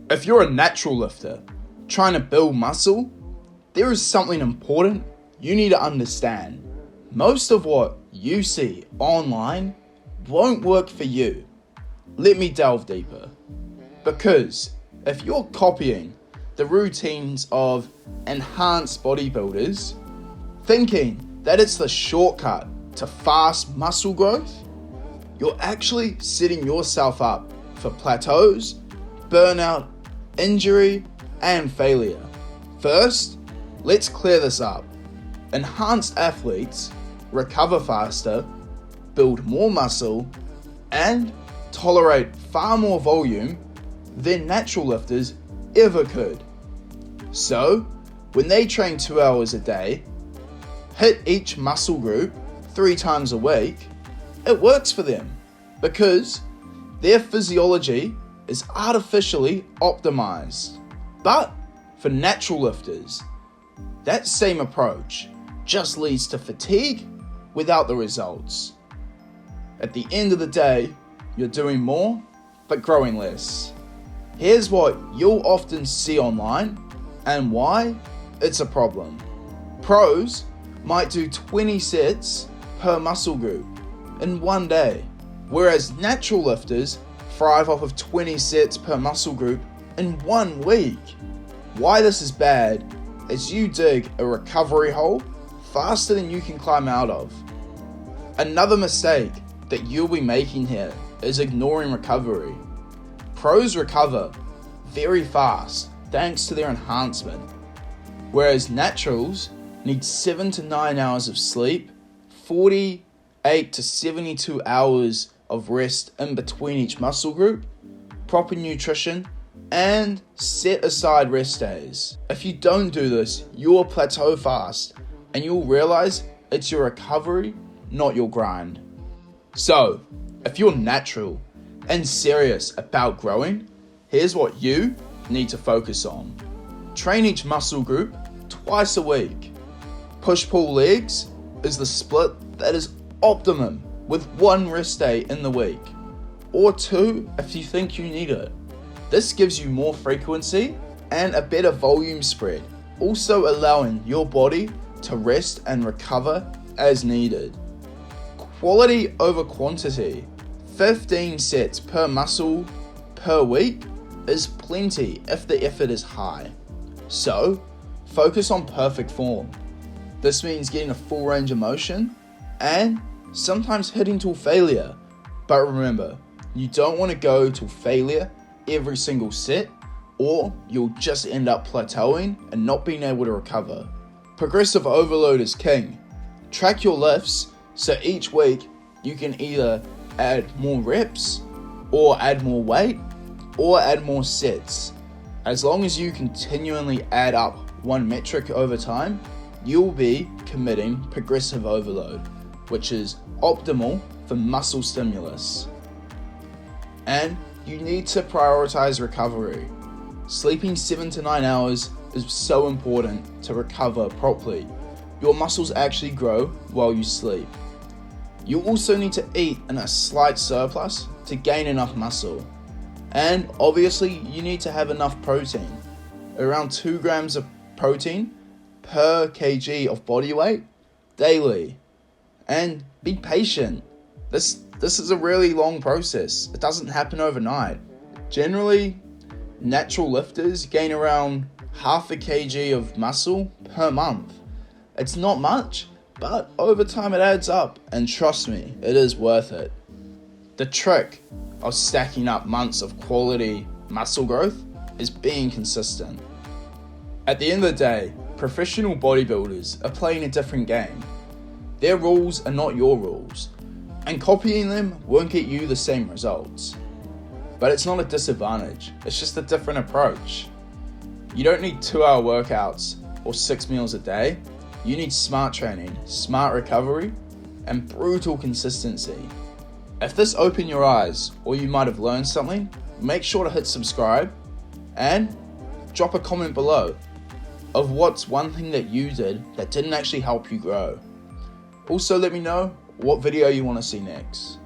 If you're a natural lifter trying to build muscle, there is something important you need to understand. Most of what you see online won't work for you. Let me delve deeper. Because if you're copying the routines of enhanced bodybuilders, thinking that it's the shortcut to fast muscle growth, you're actually setting yourself up for plateaus, burnout, injury, and failure. First, let's clear this up. Enhanced athletes recover faster, build more muscle, and tolerate far more volume than natural lifters ever could. So, when they train 2 hours a day, hit each muscle group 3 times a week, it works for them because their physiology is artificially optimized. But for natural lifters, that same approach just leads to fatigue without the results. At the end of the day, you're doing more, but growing less. Here's what you'll often see online and why it's a problem. Pros might do 20 sets per muscle group in one day, whereas natural lifters thrive off of 20 sets per muscle group in 1 week. Why this is bad is you dig a recovery hole faster than you can climb out of. Another mistake that you'll be making here is ignoring recovery. Pros recover very fast thanks to their enhancement, whereas naturals need 7 to 9 hours of sleep, 48 to 72 hours of rest in between each muscle group, proper nutrition, and set aside rest days. If you don't do this, you'll plateau fast and you'll realize it's your recovery, not your grind. So, if you're natural and serious about growing, here's what you need to focus on. Train each muscle group twice a week. Push-pull legs is the split that is optimum with 1 rest day in the week, or 2 if you think you need it. This gives you more frequency and a better volume spread, also allowing your body to rest and recover as needed. Quality over quantity. 15 sets per muscle per week is plenty if the effort is high. So, focus on perfect form. This means getting a full range of motion and sometimes hitting till failure. But remember, you don't want to go till failure every single set, or you'll just end up plateauing and not being able to recover. Progressive overload is king. Track your lifts so each week you can either add more reps, or add more weight, or add more sets. As long as you continually add up one metric over time, you'll be committing progressive overload, which is optimal for muscle stimulus. And you need to prioritize recovery. Sleeping 7 to 9 hours is so important to recover properly. Your muscles actually grow while you sleep. You also need to eat in a slight surplus to gain enough muscle. And obviously you need to have enough protein. Around 2 grams of protein per kg of body weight daily. And be patient. This is a really long process. It doesn't happen overnight. Generally, natural lifters gain around half a kg of muscle per month. It's not much, but over time it adds up, and trust me, it is worth it. The trick of stacking up months of quality muscle growth is being consistent. At the end of the day, professional bodybuilders are playing a different game. Their rules are not your rules, and copying them won't get you the same results. But it's not a disadvantage, it's just a different approach. You don't need 2-hour workouts or 6 meals a day. You need smart training, smart recovery, and brutal consistency. If this opened your eyes, or you might have learned something, make sure to hit subscribe and drop a comment below of what's one thing that you did that didn't actually help you grow. Also, let me know what video you want to see next.